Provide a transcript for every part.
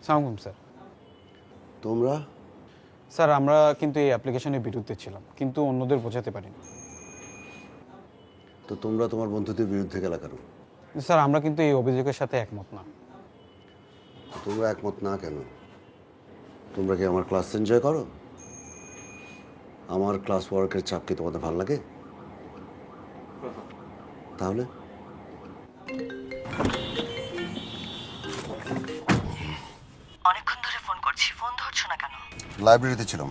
সালাম স্যার। তোমরা? স্যার আমরা কিন্তু এই অ্যাপ্লিকেশনের বিরুদ্ধে ছিলাম, কিন্তু অন্যদের বোঝাতে পারিনি। তো তোমরা তোমার বন্ধুদের বিরুদ্ধে গেলা কেন? স্যার আমরা কিন্তু এই অভিযোগের সাথে একমত না। তোমরা একমত না কেন? তোমরা কি আমার ক্লাস এনজয় করো? আমার ক্লাস ওয়ার্কের চাপ কি তোমাদের ভালো লাগে? তাহলে অনেকক্ষণ ধরে ফোন করছি, ফোন ধরছো না কেন? লাইব্রেরিতে ছিলাম।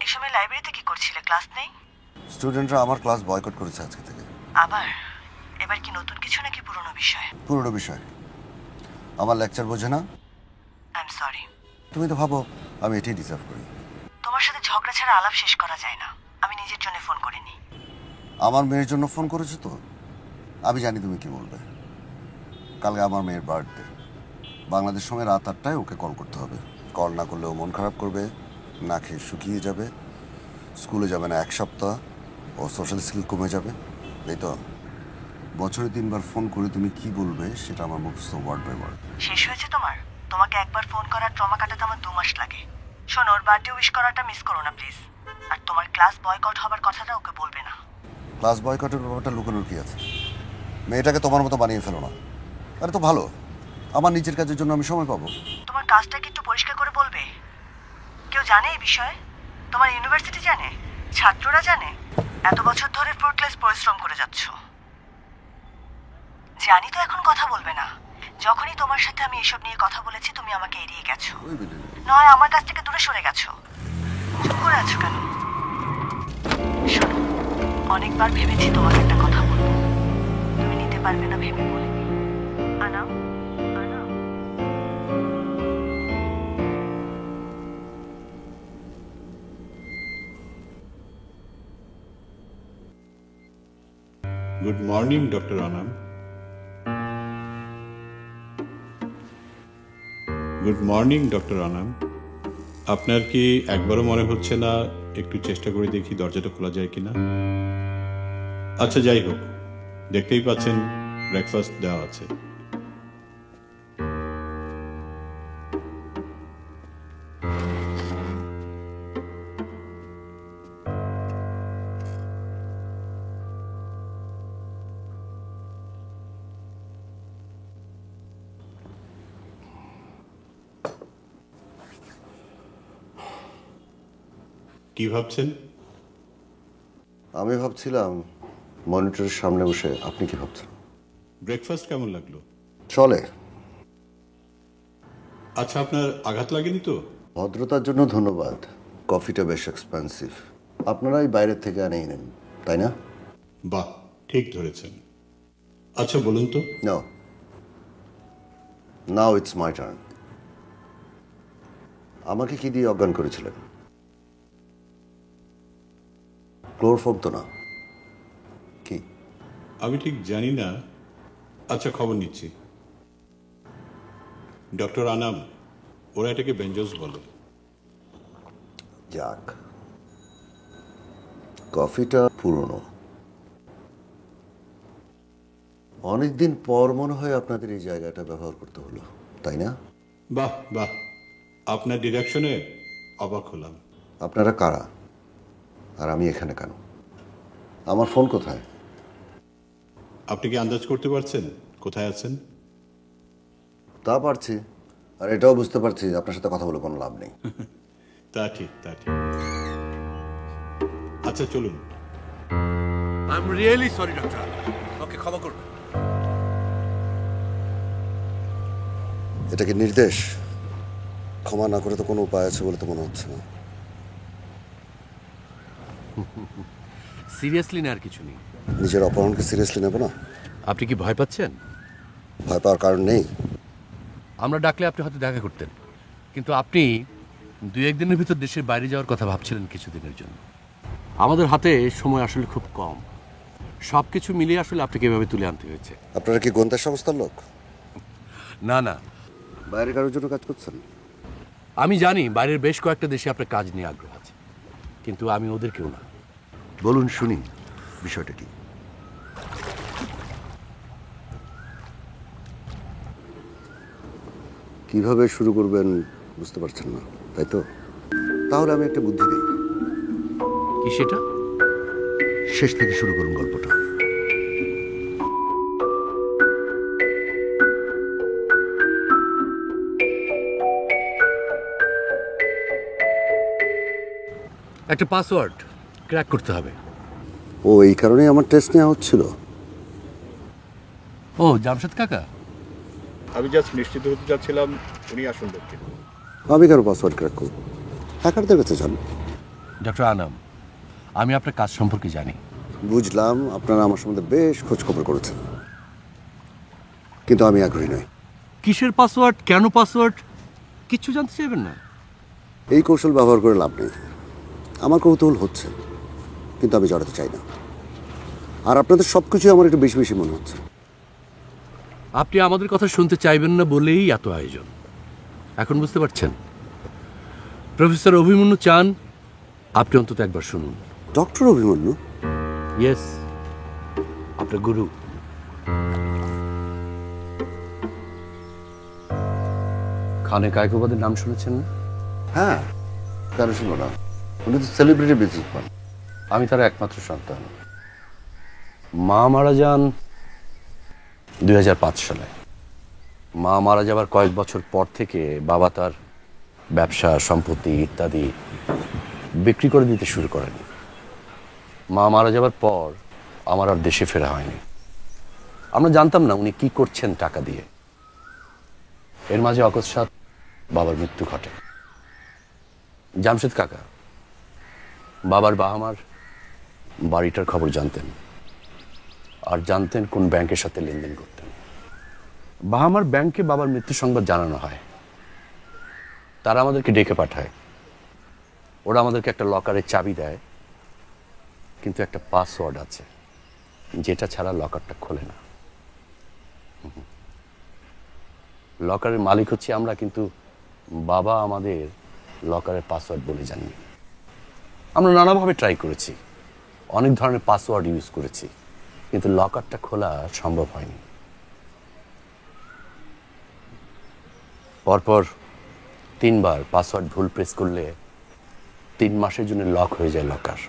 এই সময় লাইব্রেরিতে কি করছিলে? ক্লাস নেই? স্টুডেন্টরা আমার ক্লাস বয়কট করেছে আজকে থেকে। আবার? এবার কি নতুন কিছু নাকি পুরনো বিষয়? পুরোনো বিষয়। আমার লেকচার বোঝে না। I am sorry. তুমি তো ভাবো আমি এটাই ডিজার্ভ করি। তোমার সাথে ঝগড়া ছাড়া আলাপ শেষ করা যায় না। আমি নিজের জন্য ফোন করিনি। আমার মেয়ের জন্য ফোন করেছো তো? আমি জানি তুমি কি বলবে। কালকে আমার মেয়ের বার্থডে। বাংলাদেশ সময় রাত 8টায় ওকে কল করতে হবে। কল না করলে ও মন খারাপ করবে, না খেয়ে শুকিয়ে যাবে, স্কুলে যাবে না 1 সপ্তাহ, ও সোশ্যাল স্কিল কমে যাবে। এই তো বছরে 3বার ফোন করে তুমি কি বলবে সেটা আমার মুখস্থ ওয়ার্ড বাই ওয়ার্ড। শেষ হয়েছে তোমার? তোমাকে একবার ফোন করার ট্রমা কাটাতে আমার 2 মাস লাগে। শোনো, ওর বার্থডে উইশ করাটা মিস করো না প্লিজ। আর তোমার ক্লাস বয়কট হবার কথাটা ওকে বলবে না। ক্লাস বয়কটের ব্যাপারটা লুকানোর কি আছে? মেয়েটাকে তোমার মতো বানিয়ে ফেলো না। আরে তো ভালো, আমার নিজের কাজের জন্য আমি সময় পাবো। তোমার কাজটা কি একটু পরিষ্কার করে বলবে? কেউ জানে এই বিষয়ে? তোমার ইউনিভার্সিটি জানে? ছাত্ররা জানে? এত বছর ধরে ফ্রুটলেস পরিশ্রম করে যাচ্ছ। জানি তো এখন কথা বলবে না। যখনই তোমার সাথে আমি এসব নিয়ে কথা বলেছি তুমি আমাকে এড়িয়ে গেছো, নয় আমার কাছ থেকে দূরে সরে গেছো। চুপ করে আছো কেন? শোনো, অনেকবার ভেবেছি তোমাকে একটা কথা বলবো, তুমি নিতে পারবে না ভেবে বলিনি। আনা আনা Good morning, Dr. Anam. Good morning, Dr. Anam. আপনার কি একবারও মনে হচ্ছে না একটু চেষ্টা করে দেখি দরজাটা খোলা যায় কিনা? আচ্ছা যাই হোক, দেখতেই পাচ্ছেন ব্রেকফাস্ট দেওয়া আছে। কি ভাবছেন? আমি ভাবছিলাম মনিটরের সামনে বসে। আপনি কি ভাবছেন? ব্রেকফাস্ট কেমন লাগলো? চলে। আচ্ছা, আপনার আঘাত লাগেনি তো? ভদ্রতার জন্য ধন্যবাদ। কফিটা বেশ এক্সপেন্সিভ। আপনারাই বাইরের থেকে আনেই নেন, তাই না? বাহ, ঠিক ধরেছেন। আচ্ছা বলুন তো। No, now it's my turn. আমাকে কি দিয়ে অজ্ঞান করেছিলেন? ক্লোরোফর্ম তো না? কি? আমি ঠিক জানি না। আচ্ছা, খবর নিচ্ছি। ডক্টর আনাম, ওরা এটাকে বেঞ্জোস বলে। যাক, কফিটা পুরনো। অনেকদিন পর মনে হয় আপনাদের এই জায়গাটা ব্যবহার করতে হলো, তাই না? বাহ বাহ, আপনার ডিরেকশনে অবাক হলাম। আপনারা কারা আর আমি এখানে কেন? আমার ফোন কোথায়? আপনি কি আন্দাজ করতে পারছেন কোথায় আছেন? তা পারছি, আর এটাও বুঝতে পারছি আপনার সাথে কথা বলে কোনো লাভ নেই। তা ঠিক, তা ঠিক। আচ্ছা চলুন। I am really sorry doctor, okay ক্ষমা করুন। এটা কি নির্দেশ? ক্ষমা না করে তো কোনো উপায় আছে বলে তো মনে হচ্ছে না। সিরিয়াসলি না, আর কিছু নেই। নিজের অপহরণকে সিরিয়াসলি নেব না? আপনি কি ভয় পাচ্ছেন? ভয় পাওয়ার কারণ নেই। আমরা ডাকলে আপনি হয়তো দেখা করতেন, কিন্তু আপনি 2-1 দিনের ভিতর দেশের বাইরে যাওয়ার কথা ভাবছিলেন কিছুদিনের জন্য। আমাদের হাতে সময় আসলে খুব কম, সব কিছু মিলিয়ে আসলে আপনাকে এভাবে তুলে আনতে হয়েছে। আপনারা কি গোয়েন্দা সংস্থার লোক? না না, বাইরে কারোর জন্য কাজ করছেন? আমি জানি বাইরের বেশ কয়েকটা দেশে আপনার কাজ নিয়ে আগ্রহ আছে, কিন্তু আমি ওদের কেউ না। বলুন শুনি, বিষয়টা কি? কিভাবে শুরু করবেন বুঝতে পারছেন না, তাই তো? তাহলে আমি একটা বুদ্ধি দিই। কি সেটা? শেষ থেকে শুরু করুন গল্পটা। একটা পাসওয়ার্ড ক্র্যাক করতে হবে। ও, এই কারণেই আমার টেস্ট নেওয়া হচ্ছিল। ও জামশেদ কাকা, আমি জাস্ট নিশ্চিত হতে চাচ্ছিলাম উনি আসল ব্যক্তি। আমি কেন পাসওয়ার্ড ক্র্যাক করবো? হ্যাকারদের কাছে যান। ডক্টর আনাম, আমি আপনার কাজ সম্পর্কে জানি। বুঝলাম, আপনারা আমার সম্বন্ধে বেশ খোঁজ খবর করেছেন, কিন্তু আমি আগ্রহী নই। কিসের পাসওয়ার্ড, কেন পাসওয়ার্ড, কিচ্ছু জানতে চাইবেন না? এই কৌশল ব্যবহার করে লাভ নেই। আমার কৌতূহল হচ্ছে, কিন্তু আমি জড়াতে চাই না। আর আপনাদের সব কিছুই আমার একটু বেশি বেশি মনে হচ্ছে। আপনি আমাদের কথা শুনতে চাইবেন না বলেই এত আয়োজন। এখন বুঝতে পারছেন? প্রফেসর অভিমন্যু চান আপনি অন্তত একবার শুনুন। ডক্টর অভিমন্যু? ইয়েস, আপনার গুরু। খানে কায়কোবাদের নাম শুনেছেন না? হ্যাঁ, কেন শুনবো না? উনি তো সেলিব্রিটি বিজনেসম্যান। আমি তার একমাত্র সন্তান। মা মারা যান 2005 সালে। মা মারা যাবার কয়েক বছর পর থেকে বাবা তার ব্যবসা, সম্পত্তি ইত্যাদি বিক্রি করে দিতে শুরু করেন। মা মারা যাবার পর আমার আর দেশে ফেরা হয়নি। আমরা জানতাম না উনি কি করছেন টাকা দিয়ে। এর মাঝে অকস্মাৎ বাবার মৃত্যু ঘটে। জামশেদ কাকা বাবার বাহামার বাড়িটার খবর জানতেন, আর জানতেন কোন ব্যাংকের সাথে লেনদেন করতেন। বাহামার ব্যাংকে বাবার মৃত্যু সংবাদ জানানো হয়। তারা আমাদেরকে ডেকে পাঠায়। ওরা আমাদেরকে একটা লকারের চাবি দেয়, কিন্তু একটা পাসওয়ার্ড আছে যেটা ছাড়া লকারটা খোলে না। লকারের মালিক হচ্ছে আমরা, কিন্তু বাবা আমাদের লকারের পাসওয়ার্ড বলে জানি। আমরা নানাভাবে ট্রাই করেছি, অনেক ধরনের পাসওয়ার্ড ইউজ করেছি, কিন্তু লকারটা খোলা সম্ভব হয়নি। পরপর 3 বার পাসওয়ার্ড ভুল প্রেস করলে 3 মাসের জন্য লক হয়ে যায় লকার।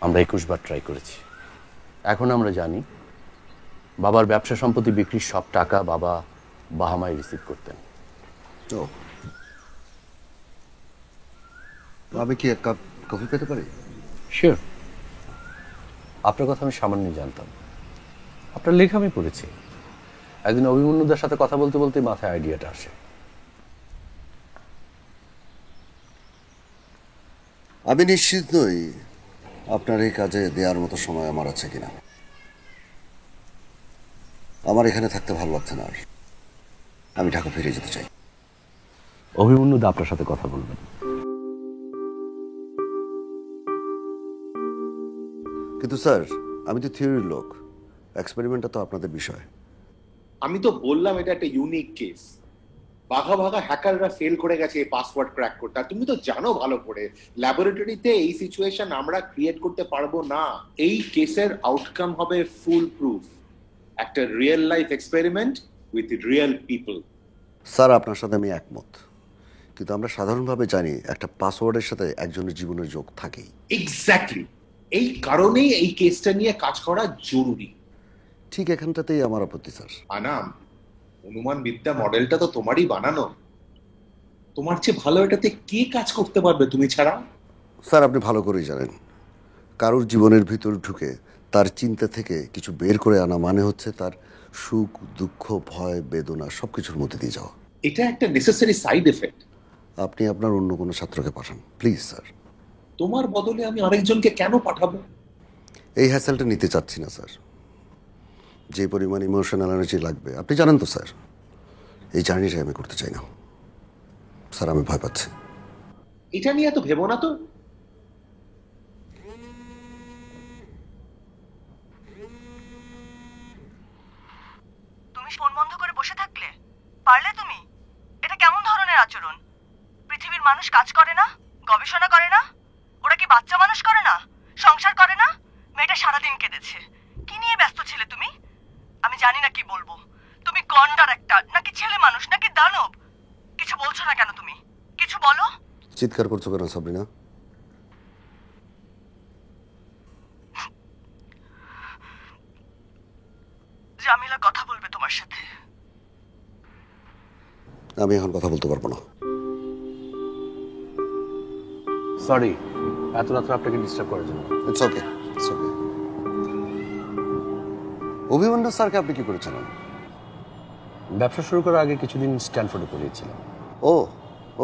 আমরা 21 বার ট্রাই করেছি। এখন আমরা জানি বাবার ব্যবসা সম্পত্তি বিক্রির সব টাকা বাবা বাহামায় রিসিভ করতেন। তো আমি কি এক কাপ কফি পেতে পারি? শিওর। আপনার কথা আমি সামান্য জানতাম। আপনার লেখা আমি পড়েছি। একদিন অভিমন্যুদার সাথে কথা বলতে বলতে মাথায় আইডিয়াটা আসে। আমি নিশ্চিত নই আপনার এই কাজে দেওয়ার মতো সময় আমার আছে কিনা। আমার এখানে থাকতে ভালো লাগছে না আর। আমি ঢাকা ফিরে যেতে চাই। অভিমন্যুদা আপনার সাথে কথা বলবেন। কিন্তু স্যার, আমি তো থিওরির লোক, এক্সপেরিমেন্টটা তো আপনাদের বিষয়। আমি তো বললাম এটা একটা ইউনিক কেস। ভাগা ভাগা হ্যাকাররা ফেল করে গেছে এই পাসওয়ার্ড ক্র্যাক করতে। আর তুমি তো জানো ভালো করে ল্যাবরেটরিতে এই সিচুয়েশন আমরা ক্রিয়েট করতে পারবো না। এই কেসের আউটকাম হবে ফুল প্রুফ, একটা real life experiment with real people. Sir, আপনার সাথে আমি একমত, কিন্তু আমরা সাধারণভাবে জানি একটা পাসওয়ার্ডের সাথে একজনের জীবনের যোগ থাকেই। এক্স্যাক্টলি, এই কারণেই এই কেসটা নিয়ে কাজ করা জরুরি। ঠিক এখানটাতেই আমার আপত্তি স্যার। আনাম, অনুমান বিদ্যা মডেলটা তো তোমারই বানানো। তোমার চেয়ে ভালো এটাতে কে কাজ করতে পারবে তুমি ছাড়া? স্যার, আপনি ভালো করেই জানেন, কারোর জীবনের ভিতর ঢুকে তার চিন্তা থেকে কিছু বের করে আনা মানে হচ্ছে তার সুখ, দুঃখ, ভয়, বেদনা সবকিছুর মধ্যে দিয়ে যাওয়া। এটা একটা নেসেসারি সাইড এফেক্ট। আপনি আপনার অন্য কোনো ছাত্রকে পাঠান প্লিজ স্যার। তোমার বদলে আমি আরেকজনকে কেন পাঠাবো? এই হ্যাসেলটা নিতে চাচ্ছি না স্যার। যে পরিমাণ ইমোশনাল এনার্জি লাগবে আপনি জানেন তো স্যার। এই জার্নিটা আমি করতে চাই না স্যার, আমি ভয় পাচ্ছি। এটা নিয়ে এত ভেবো না তো। তুমি ফোন বন্ধ করে বসে থাকলে পারলে তুমি? এটা কেমন ধরনের আচরণ? পৃথিবীর মানুষ কাজ করে না, গবেষণা করে না? ওরা কি বাচ্চা মানুষ করে না, সংসার করে না? মেয়েটা সারাদিন কেঁদেছে। কি নিয়ে ব্যস্ত ছিলে তুমি? আমি জানি না কি বলবো। তুমি গন্ডার একটা, নাকি ছেলে মানুষ, নাকি দানব? কিছু বলছো না কেন তুমি? কিছু বলো। চিৎকার করছো কেন সাবরিনা? জামিলা কথা বলবে তোমার সাথে। আমি এখন কথা বলতে পারবো না। সরি এত রাত্রে আপনাকে ডিস্টার্ব করার জন্য। It's okay, it's okay. Abhimanyu স্যারকে আপনি কি করেছেন? ব্যবসা শুরু করার আগে কিছুদিন স্ট্যানফোর্ডে পড়িয়েছিলাম। ও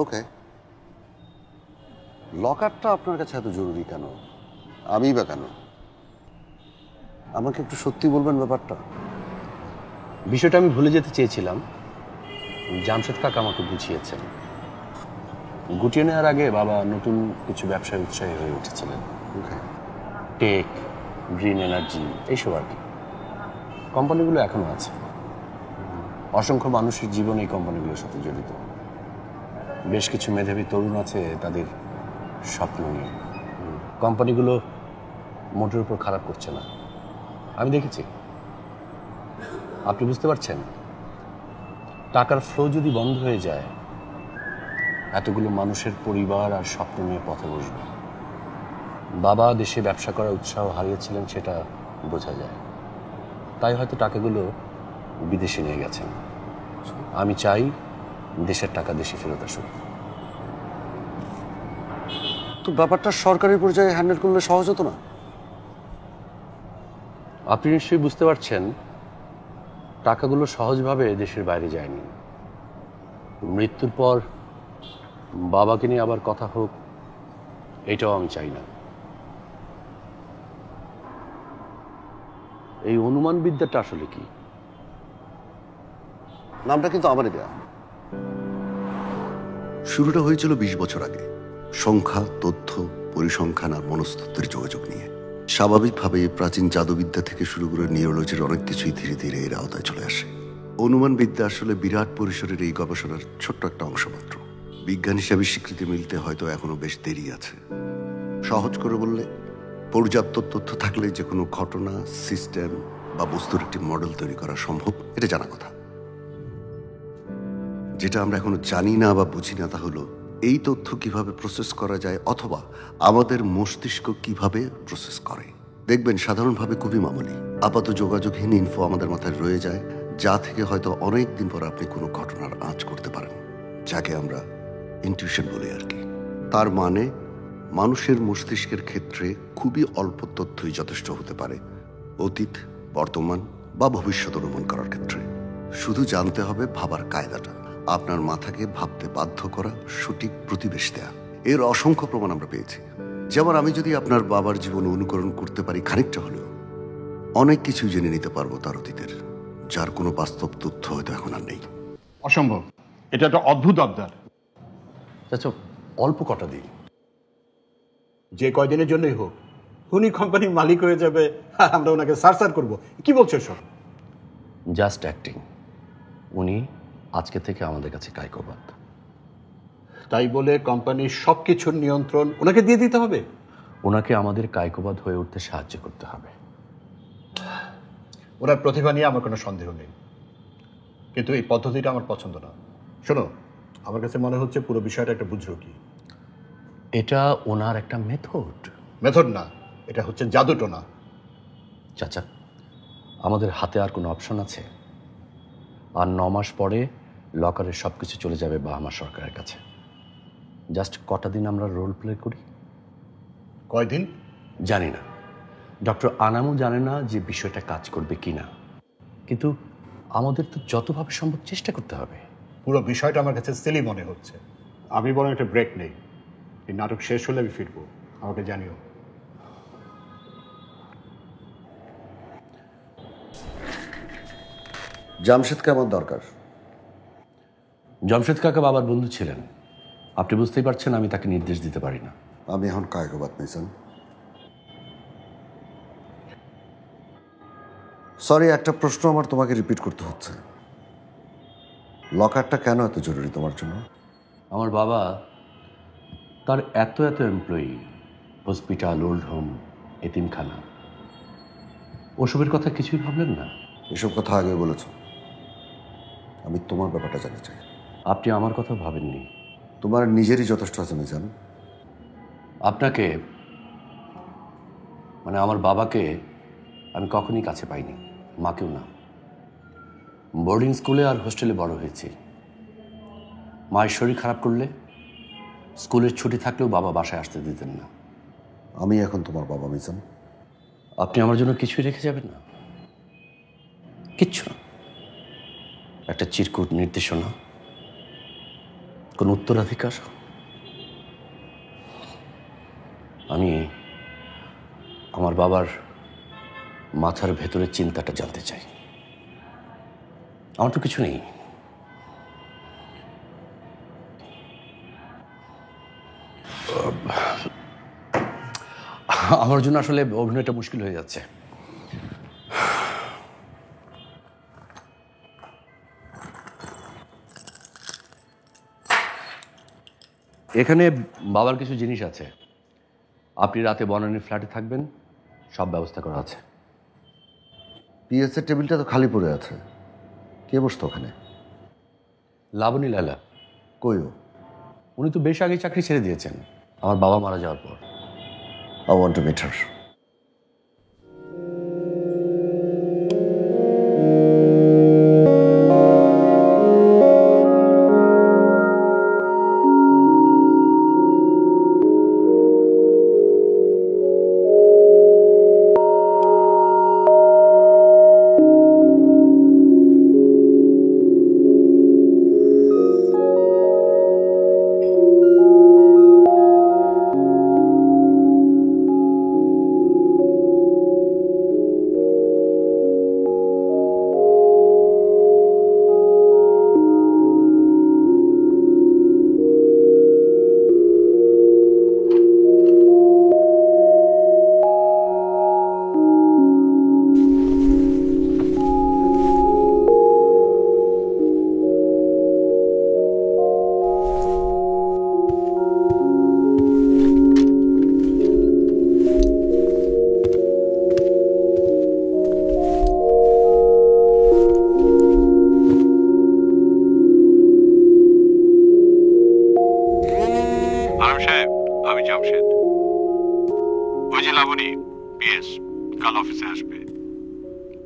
ওকে। লকারটা আপনার কাছে এত জরুরি কেন? আমি বা কেন? আমাকে একটু সত্যি বলবেন ব্যাপারটা। বিষয়টা আমি ভুলে যেতে চেয়েছিলাম, জামশেদ কাকা আমাকে বুঝিয়েছেন। গুটিয়ে নেওয়ার আগে বাবা নতুন কিছু ব্যবসায় উৎসাহী হয়ে উঠেছিলেন। টেক, গ্রিন এনার্জি, এইসব আর কি। কোম্পানিগুলো এখনো আছে, অসংখ্য মানুষের জীবন এই কোম্পানিগুলোর সাথে জড়িত। বেশ কিছু মেধাবী তরুণ আছে তাদের স্বপ্ন নিয়ে। কোম্পানিগুলো মোটের উপর খারাপ করছে না, আমি দেখেছি। আপনি বুঝতে পারছেন, টাকার ফ্লো যদি বন্ধ হয়ে যায়, এতগুলো মানুষের পরিবার আর স্বপ্ন নিয়ে পথে বসবে। বাবা দেশে ব্যবসা করার উৎসাহ হারিয়েছিলেন, সেটা বোঝা যায়। তাই হয়তো টাকাগুলো বিদেশে নিয়ে গেছেন। আমি চাই দেশের টাকা দেশে ফেরত আসুক। তো ব্যাপারটা সরকারি পর্যায়ে হ্যান্ডেল করলে সহজ হতো না? আপনি নিশ্চয়ই বুঝতে পারছেন, টাকাগুলো সহজভাবে দেশের বাইরে যায়নি। মৃত্যুর পর বাবাকে নিয়ে আবার কথা হোক, এটাও আমি চাই না। এই অনুমান বিদ্যাটা আসলে কি? নামটা কিন্তু আমারই দেয়া। শুরুটা হয়েছিল 20 বছর আগে, সংখ্যা, তথ্য, পরিসংখ্যান আর মনস্তত্ত্বের যোগাযোগ নিয়ে। স্বাভাবিকভাবে প্রাচীন জাদুবিদ্যা থেকে শুরু করে নিউরোলজির অনেক কিছুই ধীরে ধীরে এর আওতায় চলে আসে। অনুমান বিদ্যা আসলে বিরাট পরিসরের এই গবেষণার ছোট্ট একটা অংশ মাত্র। বিজ্ঞান হিসাবে স্বীকৃতি মিলতে হয়তো এখনো বেশ দেরি আছে। সহজ করে বললে, পর্যাপ্ত তথ্য থাকলে যে কোনো ঘটনা, সিস্টেম বা বস্তুর একটি মডেল তৈরি করা সম্ভব, এটা জানা কথা। যেটা আমরা এখনো জানি না বা বুঝি না, তা হলো এই তথ্য কিভাবে প্রসেস করা যায়, অথবা আমাদের মস্তিষ্ক কিভাবে প্রসেস করে। দেখবেন সাধারণভাবে খুবই মামুলি আপাত যোগাযোগহীন ইনফো আমাদের মাথায় রয়ে যায়, যা থেকে হয়তো অনেক দিন পর আপনি কোনো ঘটনার আঁচ করতে পারেন, যাকে আমরা ইনটিউশন বলি আর কি। তার মানে মানুষের মস্তিষ্কের ক্ষেত্রে খুবই অল্প তথ্যই যথেষ্ট হতে পারে অতীত, বর্তমান বা ভবিষ্যৎ অনুমান করার ক্ষেত্রে। শুধু জানতে হবে ভাবার কায়দাটা, আপনার মাথাকে ভাবতে বাধ্য করা, সঠিক প্রতিবেশ দেয়া। এর অসংখ্য প্রমাণ আমরা পেয়েছি। যেমন আমি যদি আপনার বাবার জীবন অনুকরণ করতে পারি খানিকটা হলেও, অনেক কিছু জেনে নিতে পারবো তার অতীতের, যার কোনো বাস্তব তথ্য হয়তো এখন আর নেই। অসম্ভব, এটা একটা অদ্ভুত আবদার। আচ্ছা, অল্প কটা দিন, যে কয়দিনের জন্যই হোক, উনি কোম্পানির মালিক হয়ে যাবে আর আমরা ওনাকে সার করবো। কি বলছো সব? Just acting. উনি আজকে থেকে আমাদের কাছে কায়কবাদ। তাই বলে কোম্পানির সবকিছুর নিয়ন্ত্রণ ওনাকে দিয়ে দিতে হবে? ওনাকে আমাদের কায়কবাদ হয়ে উঠতে সাহায্য করতে হবে। ওনার প্রতিভা নিয়ে আমার কোনো সন্দেহ নেই, কিন্তু এই পদ্ধতিটা আমার পছন্দ না। শোনো, আমার কাছে মনে হচ্ছে পুরো বিষয়টা একটা বুঝরকি। এটা ওনার একটা মেথড না, এটা হচ্ছে জাদুটোনা। চাচা, আমাদের হাতে আর কোনো অপশন আছে? আর 9 মাস পরে লকারের সব কিছু চলে যাবে বাহামা সরকারের কাছে। জাস্ট কটা দিন আমরা রোল প্লে করি। কয়দিন জানি না, ডক্টর আনামও জানে না যে বিষয়টা কাজ করবে কি না, কিন্তু আমাদের তো যতভাবে সম্ভব চেষ্টা করতে হবে। পুরো বিষয়টা আমার কাছে সিলি মনে হচ্ছে। আমি বরং একটা ব্রেক নেই, এই নাটক শেষ হলে আমি ফিরবো, আমাকে জানিও। জামশেদকে আমার দরকার। জামশেদ কাকা বাবার বন্ধু ছিলেন, আপনি বুঝতেই পারছেন আমি তাকে নির্দেশ দিতে পারি না। আমি এখন কায়কবাদ নিয়েছেন। সরি, একটা প্রশ্ন আমার তোমাকে রিপিট করতে হচ্ছে। লকারটা কেন এত জরুরি তোমার জন্য? আমার বাবা, তার এত এমপ্লয়ি, হসপিটাল, ওল্ড হোম, এতিমখানা, ওসবের কথা কিছুই ভাবলেন না? এসব কথা আগে বলেছ। আমি তোমার ব্যাপারটা জানতে চাই। আপনি আমার কথা ভাবেননি। তোমার নিজেরই যথেষ্ট আছে মিজান। আপনাকে মানে আমার বাবাকে আমি কখনই কাছে পাইনি, মাকেও না। বোর্ডিং স্কুলে আর হোস্টেলে বড় হয়েছি। মায়ের শরীর খারাপ করলে স্কুলের ছুটি থাকলেও বাবা বাসায় আসতে দিতেন না। আমি এখন তোমার বাবা মিজান। আপনি আমার জন্য কিছুই রেখে যাবেন না? কিচ্ছু না? একটা চিরকুট নির্দেশনা, কোন উত্তরাধিকার? আমি আমার বাবার মাথার ভেতরের চিন্তাটা জানতে চাই। আমার তো কিছু নেই। আমার জন্য আসলে অভিনয়টা মুশকিল হয়ে যাচ্ছে। এখানে বাবার কিছু জিনিস আছে। আপনি রাতে বনানীর ফ্ল্যাটে থাকবেন, সব ব্যবস্থা করা আছে। পিএস এর টেবিলটা তো খালি পড়ে আছে, কে বসতো ওখানে? লাবণী লালা। কইও? উনি তো বেশ আগে চাকরি ছেড়ে দিয়েছেন আমার বাবা মারা যাওয়ার পর। I want to meet her. আমি জামশেদ। ওই যে লাবণী পিএস কাল অফিসে আসবে,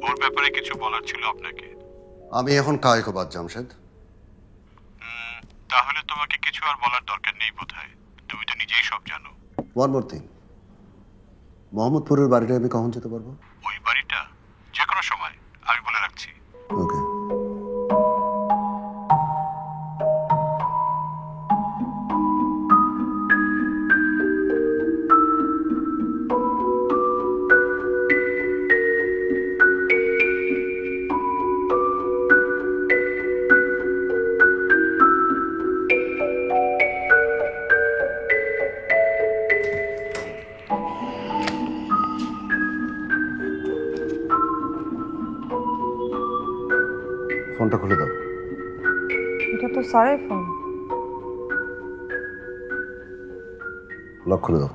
ওর ব্যাপারে কিছু বলার ছিল আপনাকে। আমি এখন কায়কবাদ জামশেদ। তাহলে তোমাকে কিছু আর বলার দরকার নেই বোধহয়, তুমি তো নিজেই সব জানো। ওয়ান মোর থিং, মোহাম্মদপুরের বাড়িটা আমি কখন যেতে পারবো? ওই বাড়িটা যে কোনো সময়, আমি বলে রাখছি। ওকে। ফোনটা খুলে দাও। এটা তো স্যারের ফোন। লক খুলে দাও।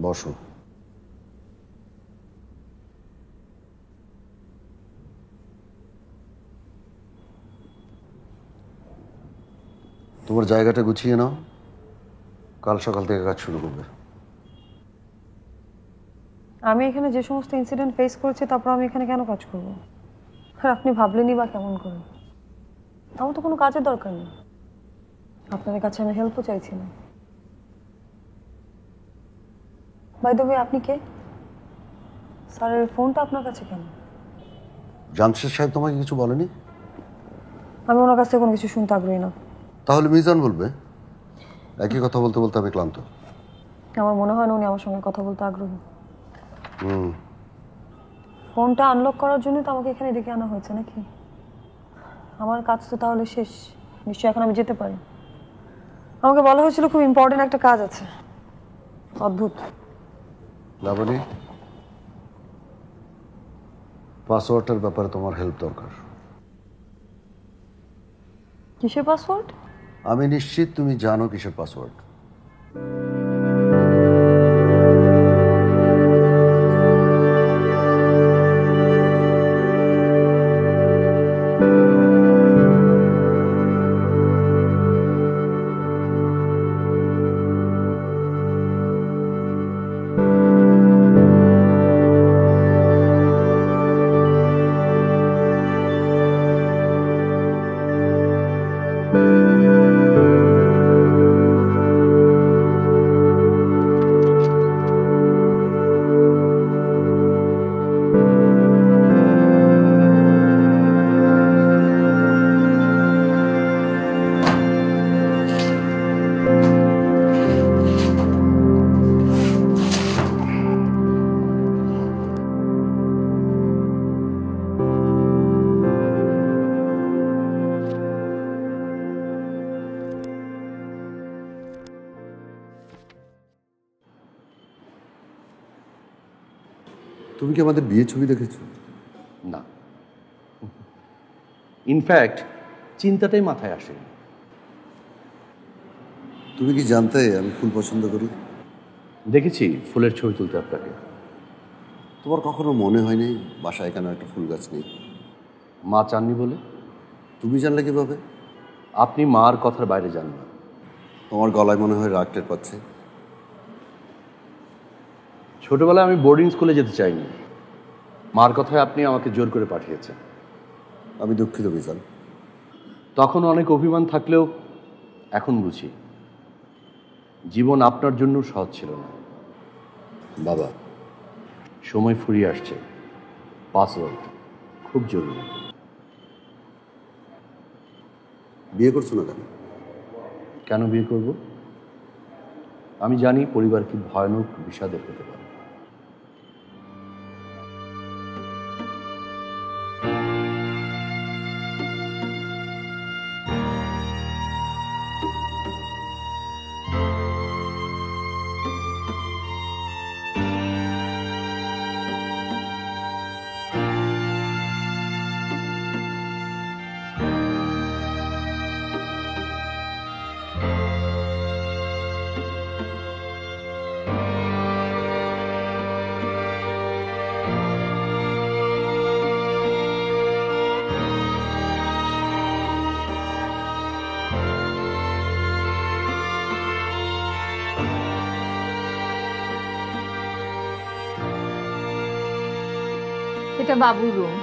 বসো। তোমার জায়গাটা গুছিয়ে নাও, কাল সকাল থেকে কাজ শুরু করবে। আমি এখানে যে সমস্ত ইনসিডেন্ট ফেস করেছি, তারপর আমি এখানে কেন কাজ করব? আর আপনি ভাবলেনই বা কেমন করে? আমার তো কোনো কাজের দরকার নেই, আপনাদের কাছে আমি হেল্পও চাইছি না। বাই দ্য ওয়ে, আপনি কে? স্যারের ফোনটা আপনার কাছে কেন? জামশেদ সাহেব তোমাকে কিছু বলেনি? আমি ওনার কাছ থেকে কোনো কিছু শুনতে আগ্রহী না। তাহলে মিজান বলবে। একই কথা বলতে বলতে আমি ক্লান্ত। আমার মনে হয় না উনি আমার সঙ্গে কথা বলতে আগ্রহী। হুম। ফোনটা আনলক করার জন্য তো আমাকে এখানে ডেকে আনা হয়েছে নাকি? আমার কাজ তো তাহলে শেষ, নিশ্চয়ই এখন আমি যেতে পারি। আমাকে বলা হয়েছিল খুব ইম্পর্টেন্ট একটা কাজ আছে। অদ্ভুত। লাবণী, পাসওয়ার্ডটার ব্যাপারে তোমার হেল্প দরকার। কিসের পাসওয়ার্ড? আমি নিশ্চিত তুমি জানো কিসের পাসওয়ার্ড। তুমি কি আমাদের বিয়ে ছবি দেখেছো? না, ইনফ্যাক্ট চিন্তাটাই মাথায় আসে। তুমি কি জানতে আমি ফুল পছন্দ করি? দেখেছি ফুলের ছবি তুলতে আপনাকে। তোমার কখনো মনে হয়নি বাসায় কেন একটা ফুল গাছ নেই? মা চাননি বলে? তুমি জানলে কিভাবে? আপনি মার কথার বাইরে যান না। তোমার গলায় মনে হয় রাগ টের পাচ্ছে। ছোটবেলায় আমি বোর্ডিং স্কুলে যেতে চাইনি, মার কথায় আপনি আমাকে জোর করে পাঠিয়েছেন। আমি দুঃখিত বিশাল। তখন অনেক অভিমান থাকলেও এখন বুঝি জীবন আপনার জন্য সহজ ছিল না। বাবা, সময় ফুরিয়ে আসছে, পাসওয়ার্ড খুব জরুরি। বিয়ে করছো না কেন? কেন বিয়ে করব? আমি জানি পরিবার কি ভয়ানক বিষাদের হতে পারে। এটা বাবুর রুম।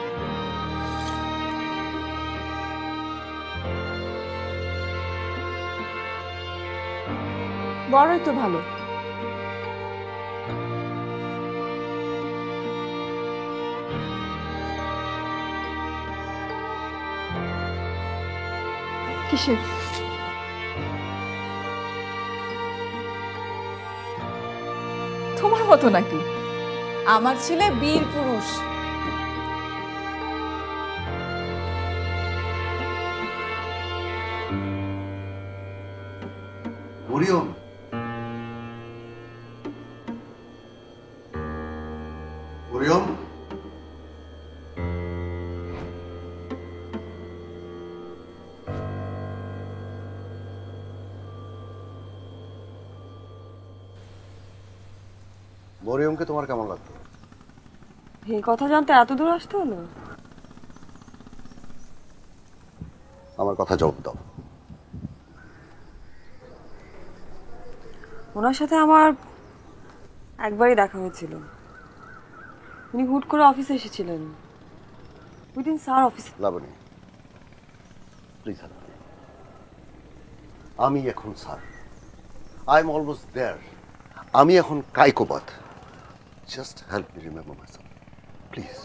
বড়ই তো ভালো। কিসের? তোমার মতো নাকি? আমার ছেলে বীর পুরুষ। মরিয়ম, মরিয়ম, মরিয়মকে তোমার কেমন লাগতো? এই কথা জানতে এত দূর আসতে হলো? আমার কথা জবাব দাও। ওনার সাথে আমার একবারই দেখা হয়েছিল। উনি হুট করে অফিসে এসেছিলেন। Within sir office. Laboni, please help me. আমি এখন sir, I am almost there. আমি এখন Kaikobad. Just help me remember myself, please.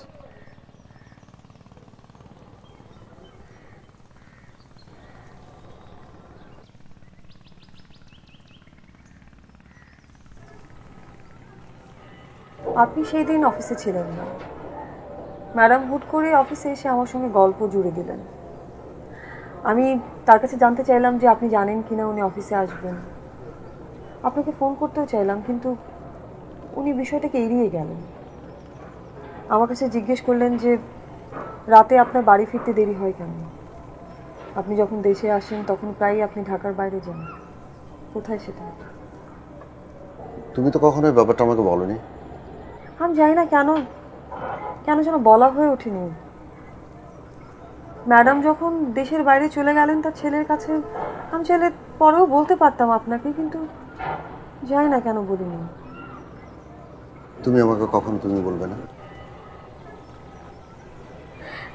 আপনি সেই দিন অফিসে ছিলেন না। ম্যাডাম হুট করে অফিসে এসে আমার সঙ্গে গল্প জুড়ে দিলেন। আমি তার কাছে জানতে চাইলাম যে আপনি জানেন কিনা উনি অফিসে আসবেন। আপনাকে ফোন করতেও চাইলাম, কিন্তু উনি বিষয়টাকে এড়িয়ে গেলেন। আমার কাছে জিজ্ঞেস করলেন যে রাতে আপনার বাড়ি ফিরতে দেরি হয় কেন। আপনি যখন দেশে আসেন তখন প্রায়ই আপনি ঢাকার বাইরে যান। কোথায় সেটা? তুমি তো কখনো এই ব্যাপারটা আমাকে বলোনি। আমি জানি না কেন কেন যেন বলা হয়ে ওঠেনি। ম্যাডাম যখন দেশের বাইরে চলে গেলেন তার ছেলের কাছে, আমি চাইলে পরেও বলতে পারতাম আপনাকে, কিন্তু জানি না কেন বলিনি। তুমি আমাকে কখনো তুমি বলবে না?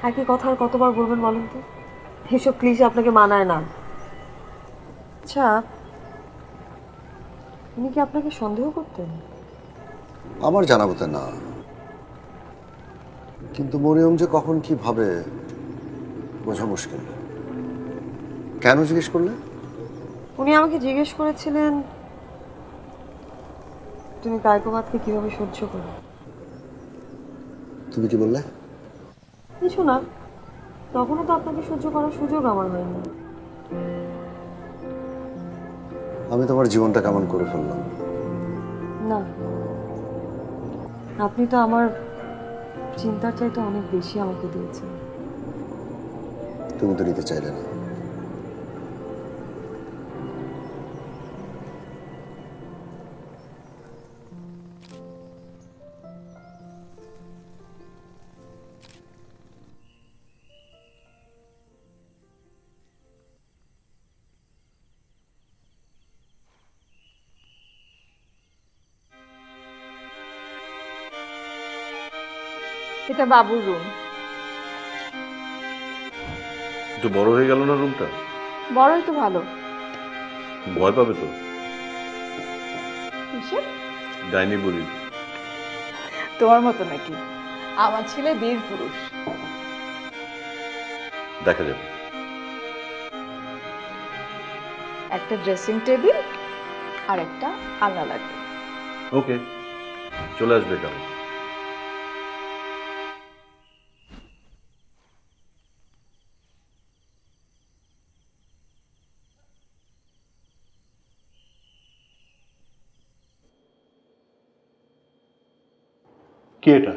একই কথা আর কতবার বলবেন বলেন তো? এসব প্লিজ আপনাকে মানায় না। আচ্ছা, উনি কি আপনাকে সন্দেহ করতেন? আমার জানা মতে না, কিন্তু মরিয়ম যে কখন কি ভাবে বোঝা মুশকিল। কেন জিজ্ঞেস করলে? উনি আমাকে জিজ্ঞেস করেছিলেন তুমি কায়কোবাদকে কিভাবে সহ্য করো। তুমি কি বললে? কিছু না, তখনও তো আপনাকে সহ্য করার সুযোগ আমার হয়নি। আমি তোমার জীবনটা কেমন করে ফেললাম? না, আপনি তো আমার চিন্তার চাইতে অনেক বেশি আমাকে দিয়েছেন। তুমি তো নিতে চাইলে না। এটা বাবুর রুম। একটু বড় হয়ে গেল না রুমটা? বড়ই তো ভালো। ভয় পাবে তো। কিসের? ডাইনি বুড়ি। তোমার মতো নাকি? আমার ছেলে বীর পুরুষ। দেখা যাবে। একটা ড্রেসিং টেবিল আর একটা আলনা লাগবে। ওকে, চলে আসবে কেমন? কি এটা?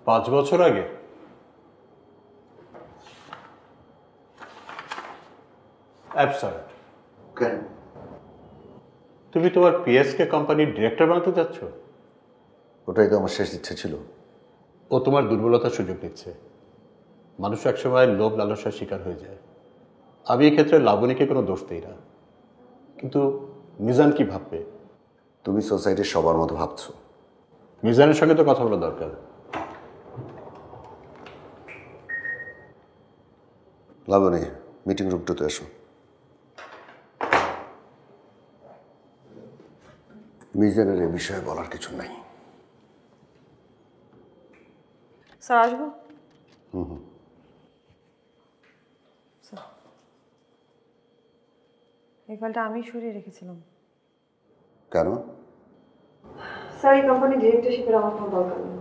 পাঁচ বছর আগে? অ্যাবসার্ড। কেন? তুমি তোমার পিএসকে কোম্পানির ডিরেক্টর বানাতে যাচ্ছ? ওটাই তো আমার শেষ ইচ্ছে ছিল। ও তোমার দুর্বলতার সুযোগ নিচ্ছে। মানুষ একসময় লোভ লালসার শিকার হয়ে যায়। আমি এক্ষেত্রে লাবণীকে কোনো দোষ দিই না, কিন্তু মিজান কি ভাববে? তুমি সোসাইটির সবার মতো ভাবছো। মিজানের সঙ্গে তো কথা বলা দরকার। লাবণী, মিটিং রুমটাতে এসো। মিজানের এ বিষয়ে বলার কিছু নাই। স্যার আসবো? স্যার, এই ফাইলটা আমি সরিয়ে রেখেছিলাম। কেন? স্যার, এই কোম্পানি ডিরেক্টরশিপের আমার কোনো দরকার নেই।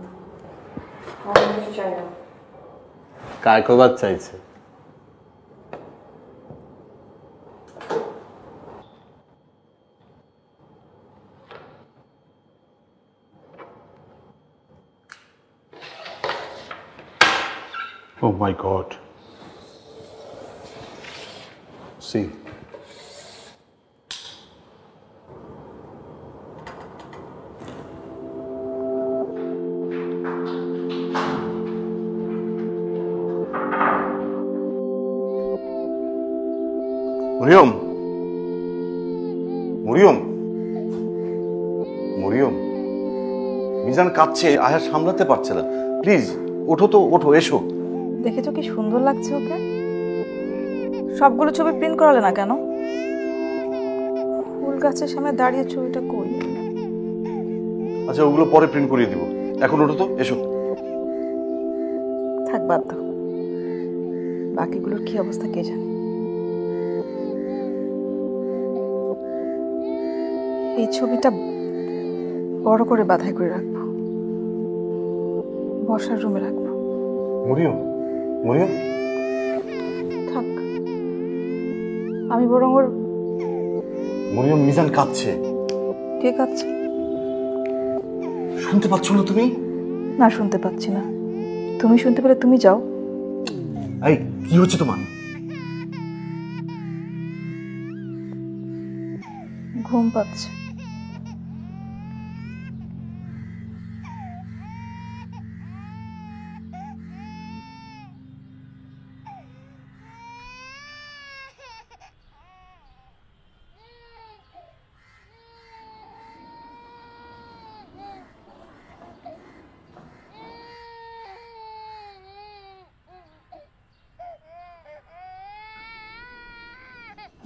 আমার কিছু চাই না। কায়কোবাদ চাইছে। Oh my God. See. Mariam, Mariam, Mariam, Mizan কাঁদছে, আয়া সামলাতে পারছে না। প্লিজ ওঠো তো, ওঠো, এসো। দেখেছো কি সুন্দর লাগছে ওকে? সবগুলো ছবি প্রিন্ট করালে না কেন? ফুল গাছের সামনে দাঁড়িয়ে ছবিটা কই? আচ্ছা, ওগুলো পরে প্রিন্ট করিয়ে দিব। এখন ওঠো তো, এসো। থাক, বাদ দাও। বাকিগুলোর কি অবস্থা কে জানে। এই ছবিটা বড় করে বাঁধাই করে রাখবো, বসার রুমে রাখবো। মরিয়ম, মরিয়ম, থাক, আমি বরং ওর। মরিয়ম, মিজান কাঁদছে। কে কাঁদছে? শুনতে পাচ্ছ না তুমি? না, শুনতে পাচ্ছি না। তুমি শুনতে পেলে তুমি যাও। এই, কি হচ্ছে তোমার? ঘুম পাচ্ছে।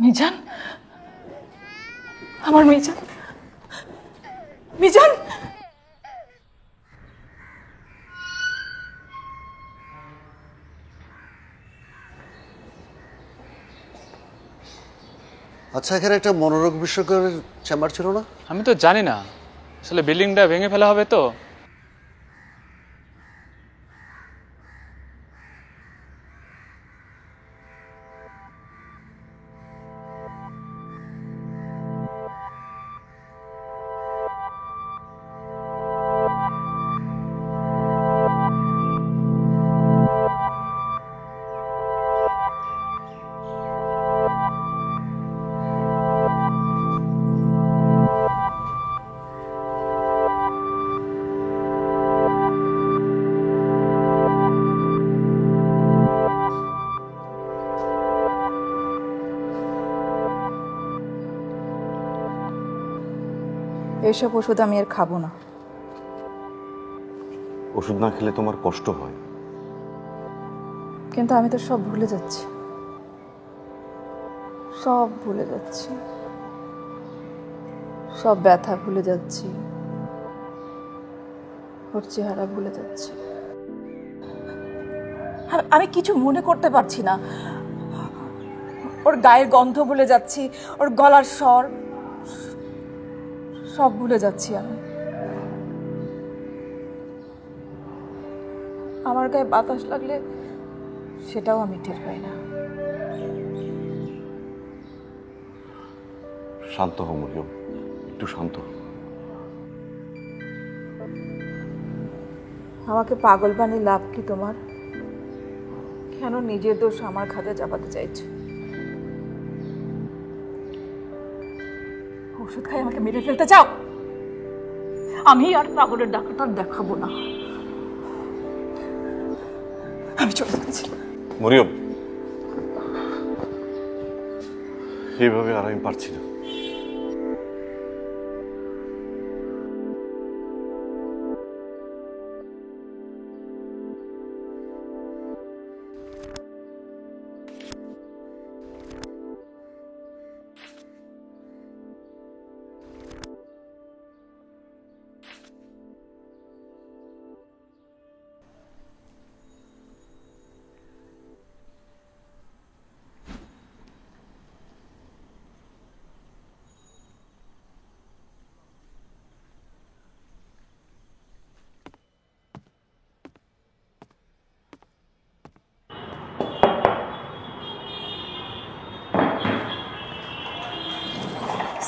মিজান, আমার মিজান, মিজান। আচ্ছা, এখানে একটা মনোরোগ বিশেষজ্ঞের চেম্বার ছিল না? আমি তো জানি না, আসলে বিল্ডিংটা ভেঙে ফেলা হবে তো। এসব ওষুধ আমি আর খাবো না। ওষুধ না খেলে তোমার কষ্ট হয়। কিন্তু আমি তো সব ভুলে যাচ্ছি, সব ভুলে যাচ্ছি, সব ব্যথা ভুলে যাচ্ছি, ওর চেহারা ভুলে যাচ্ছি। আমি কিছু মনে করতে পারছি না। ওর গায়ের গন্ধ ভুলে যাচ্ছি, ওর গলার স্বর সব ভুলে যাচ্ছি আমি। আমার গায়ে বাতাস লাগলে সেটাও আমি টের পাই না। শান্ত হও মরিয়ম, একটু শান্ত হও। আমাকে পাগল বানিয়ে লাভ কি তোমার? কেন নিজের দোষ আমার খাতে চাপাতে চাইছো? ওষুধ খাই আমাকে মেরে ফেলতে চাও? আমি আর পাগলের ডাক্তার দেখাবো না, আমি চলে যাচ্ছি। মরিয়ম, এইভাবে আর আমি পারছি না।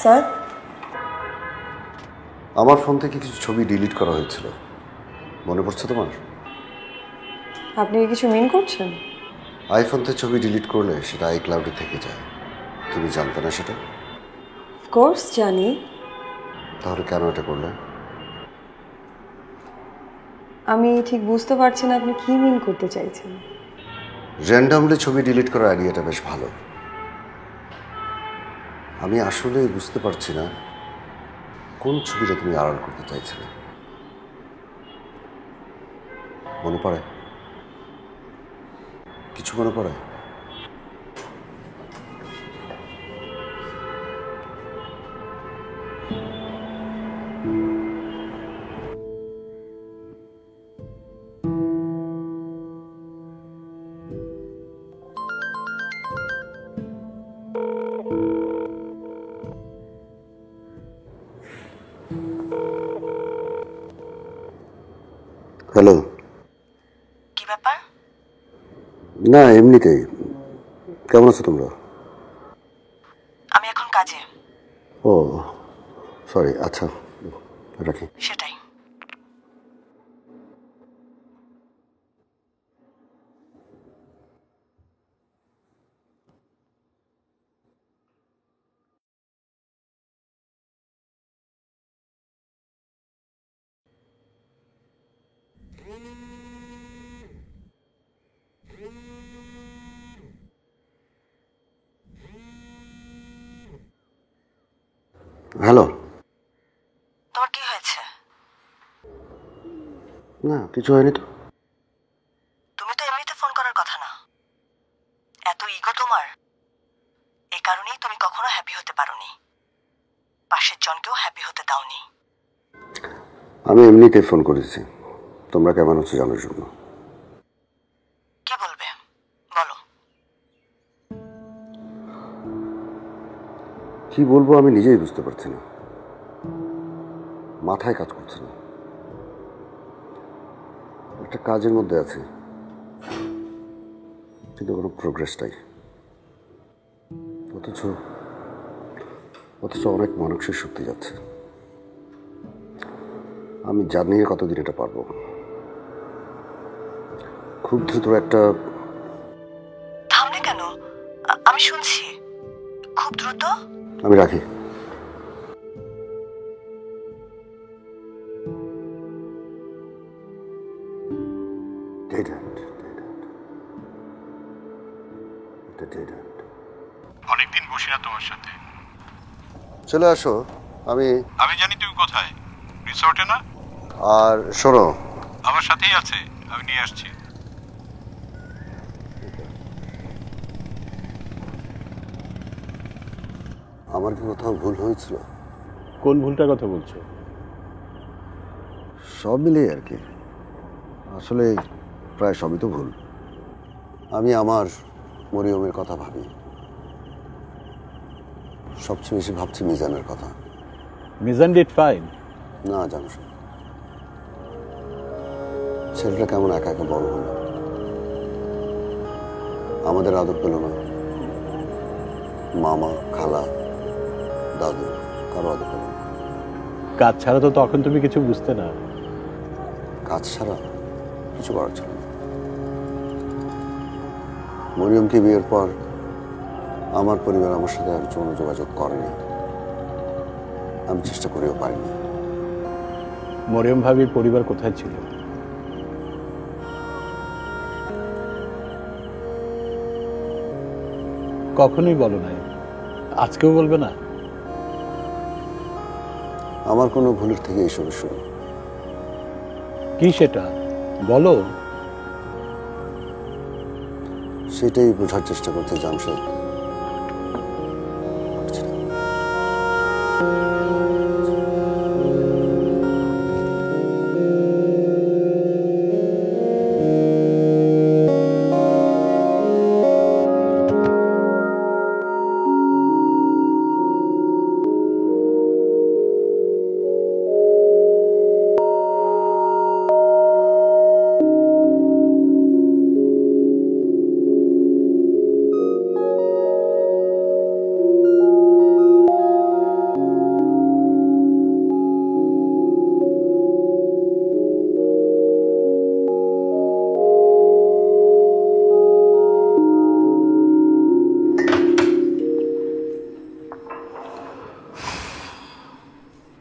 স্যার, আমার ফোন থেকে কিছু ছবি ডিলিট করা হয়েছিল, মনে পড়ছে তোমার? আপনি কি কিছু মিন করছেন? আইফোন থেকে ছবি ডিলিট করলে সেটা আইক্লাউডে থেকে যায়। তুমি জানতে না সেটা? অফকোর্স জানি। তাহলে কেন এটা করলে? আমি ঠিক বুঝতে পারছি না আপনি কি মিন করতে চাইছেন। র্যান্ডমলি ছবি ডিলিট করার আইডিয়াটা বেশ ভালো। আমি আসলে বুঝতে পারছি না কোন ছবিটা তুমি আড়াল করতে চাইছিলে। মনে পড়ে? কিছু মনে পড়ে? হ্যালো। কি ব্যাপার? না, এমনিতেই। কেমন আছো তোমরা? আমি এখন কাজে। ও সরি, আচ্ছা রাখি। সেটাই। হ্যালো। তোমার কি হয়েছে? না, কিছু হয়নি তো। তুমি তো এমনিতে ফোন করার কথা না। এত ইগো তোমার, এই কারণেই তুমি কখনো হ্যাপি হতে পারোনি, পাশের জনকেও হ্যাপি হতে দাওনি। আমি এমনিতে ফোন করেছি তোমরা কেমন আছো জানার জন্য। কি বলবে বলো। কি বলবো আমি নিজেই বুঝতে পারছি না, মাথায় কাজ করছে না। একটা কাজের মধ্যে আছে কিন্তু কোনো প্রোগ্রেসটাই, অথচ অনেক মানসিক শক্তি যাচ্ছে। আমি জানি কতদিন এটা পারবো। খুব দ্রুত একটা। থামলে কেন? আমি শুনছি। খুব দ্রুত? আমি রাখি। অনেকদিন বসি না তোমার সাথে। চলে আসো, আমি জানি তুমি কোথায়, রিসর্টে না? আর শোনো, আমার সাথেই আছে, আমি নিয়ে আসছি। আমার কি কোথাও ভুল হয়েছিল? কোন ভুলটার কথা বলছো? সব মিলিয়ে আর কি, আসলে প্রায় সবই তো ভুল। আমি আমার মরিয়মের কথা ভাবি, সবচেয়ে বেশি ভাবছি মিজানের কথা। Mizan did fine. না জামশেদ, ছেলেটা কেমন একা একা বড় হলো, আমাদের আদর পেল না। মামা, খালা, দাদু কারো আদর পেল না। কাজ ছাড়া তো তখন তুমি কিছু বুঝতে না। কাজ ছাড়া কিছু করার ছিল না। মরিয়মকে বিয়ের পর আমার পরিবার আমার সাথে আর যৌন যোগাযোগ করেনি, আমি চেষ্টা করেও পারিনি। মরিয়ম ভাবির পরিবার কোথায় ছিল? কখনোই বলো নাই, আজকেও বলবে না? আমার কোনো ভুলের থেকে এইসব শুরু। কি সেটা বলো। সেটাই বোঝার চেষ্টা করতে Jamshed.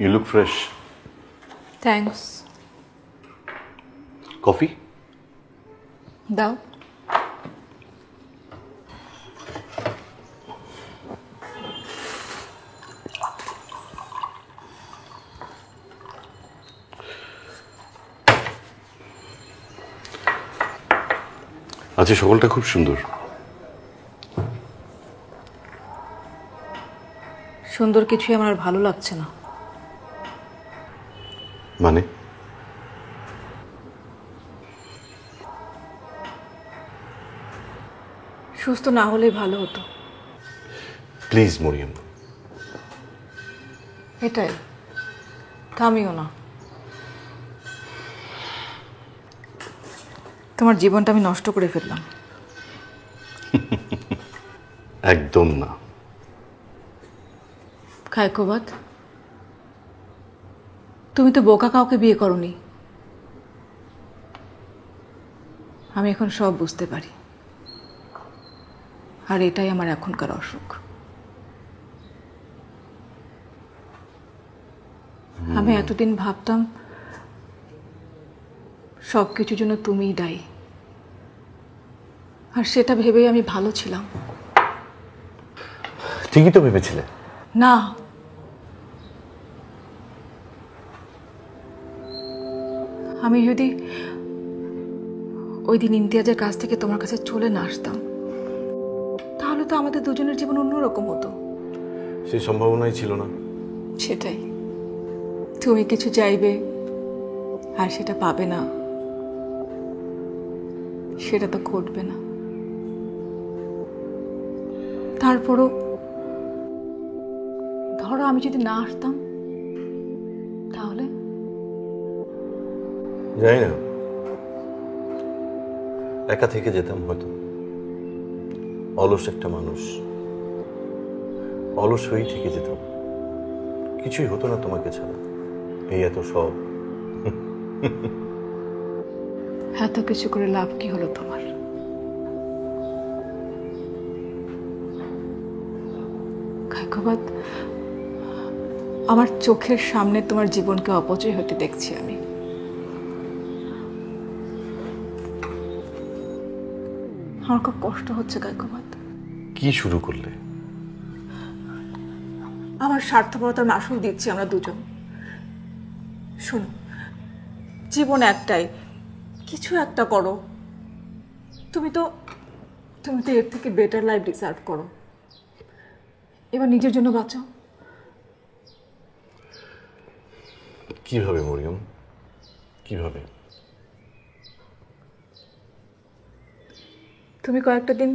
You look fresh. Thanks. Coffee? দাও। আজকে সকালটা খুব সুন্দর। সুন্দর কিছুই আমার আর ভালো লাগছে না। মানে? সুস্থ না হলেই ভালো হতো। প্লিজ মরিয়ম। এটাই, থামিও না। তোমার জীবনটা আমি নষ্ট করে ফেললাম। একদম না। খায়কোবাদ, তুমি তো বোকা কাউকে বিয়ে করনি। আমি এখন সব বুঝতে পারি, আর এটাই আমার এখনকার অসুখ। আমি এতদিন ভাবতাম সব কিছুর জন্য তুমিই দায়ী, আর সেটা ভেবেই আমি ভালো ছিলাম। ঠিকই তো ভেবেছিলে। না, আমি যদি ওই দিন ইমতিয়াজের কাছ থেকে তোমার কাছে চলে না আসতাম, তাহলে তো আমাদের দুজনের জীবন অন্যরকম হতো। সেই সম্ভাবনাই ছিল না। সেটাই, তুমি কিছু চাইবে আর সেটা পাবে না, সেটা তো ঘটবে না। তারপরও ধরো আমি যদি না আসতাম, তাহলে জানি না, একা থেকে যেতাম হয়তো। অলস একটা মানুষ, অলস হয়েই থেকে যেতাম। কিছুই হতো না তোমাকে ছাড়া। এই এত সব। এত কিছু করে লাভ কি হলো তোমার? খায়কোবাদ, আমার চোখের সামনে তোমার জীবনকে অপচয় হতে দেখছি আমি। আমার খুব কষ্ট হচ্ছে খায়কোবাদ। কি শুরু করলে? আমার স্বার্থপরতার মাসুল দিচ্ছি আমরা দুজন। শোনো, জীবন একটাই, কিছু একটা করো। তুমি তো এর থেকে বেটার লাইফ ডিজার্ভ করো। এবার নিজের জন্য বাঁচাও। কিভাবে মরিয়ম, কিভাবে? তুমি কয়েকটা দিন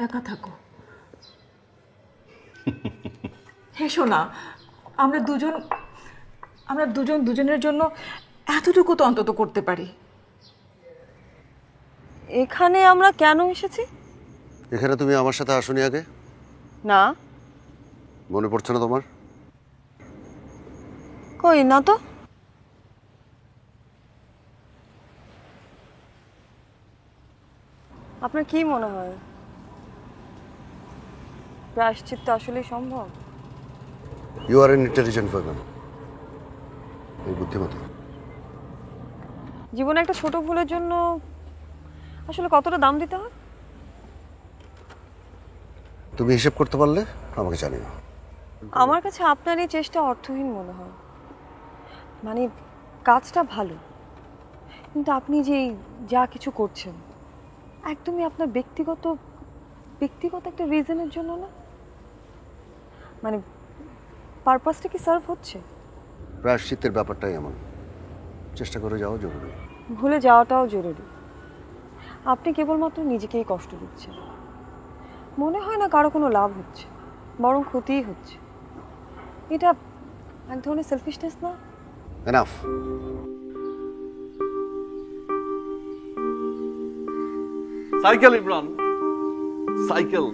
একা থাকো। হেসো না, আমরা দুজন দুজনের জন্য এতটুকু তো অন্তত করতে পারি। এখানে আমরা কেন এসেছি? এখানে তুমি আমার সাথে আসোনি আগে? না। মনে পড়ছে না তোমার? কই না তো। আপনার কি মনে হয় প্রায়শ্চিত্ত আসলেই সম্ভব? You are an intelligent person, এই বুদ্ধিমতী। জীবনে একটা ছোট ভুলের জন্য আসলে কতটা দাম দিতে হয় তুমি হিসেব করতে পারলে আমাকে জানিও। আমার কাছে আপনার এই চেষ্টা অর্থহীন মনে হয়। মানে কাজটা ভালো, কিন্তু আপনি যে যা কিছু করছেন একদমই আপনার ব্যক্তিগত একটা রিজনের জন্য না। মানে পারপাসটা কি সার্ভ হচ্ছে? প্রায়শ্চিত্তের ব্যাপারটাই এমন, চেষ্টা করে যাওয়া জরুরি। ভুলে যাওয়াটাও জরুরি। আপনি কেবলমাত্র নিজেকেই কষ্ট দিচ্ছেন। মনে হয় না কারো কোনো লাভ হচ্ছে, বরং ক্ষতিই হচ্ছে। এটা এক ধরনের সেলফিশনেস না? এনাফ। Cycle Imran, cycle.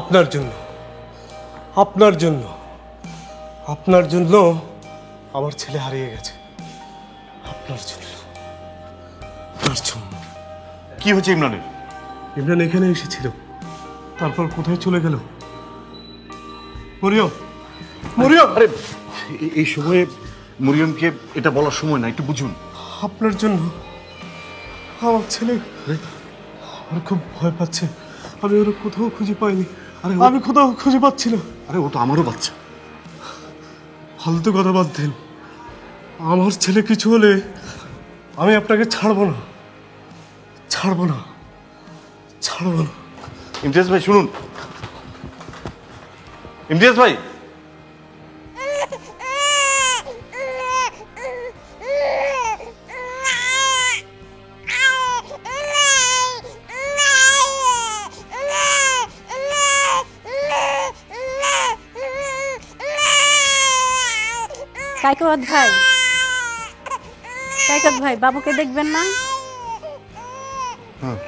আপনার জন্য, আপনার জন্য, আপনার জন্য আমার ছেলে হারিয়ে গেছে। আপনার জন্য, আপনার জন্য। কি হয়েছে ইমরানের? ইমরান এখানে এসেছিল, তারপর কোথায় চলে গেল? মরিয়ম, মরিয়ম! আরে এই সময়ে মরিয়মকে এটা বলার সময় না, একটু বুঝুন। আপনার জন্য আমার ছেলে আর খুব ভয় পাচ্ছে। আমি ওরা কোথাও খুঁজে পাইনি। আরে আমি কোথাও খুঁজে পাচ্ছি না। আরে ও তো আমারও বাচ্চা। ফালতু কথা বাদ দেন। আমার ছেলে কিছু হলে আমি আপনাকে ছাড়বো না, ছাড়বো না, ছাড়বো না। ইমতিয়াজ ভাই শুনুন, ইমতিয়াজ ভাই। কাইকত ভাই, কাইকত ভাই, বাবুকে দেখবেন না? হ্যাঁ।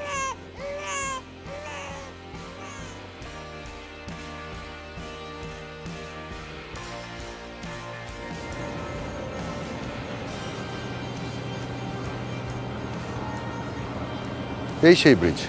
এই সেই ব্রিজ।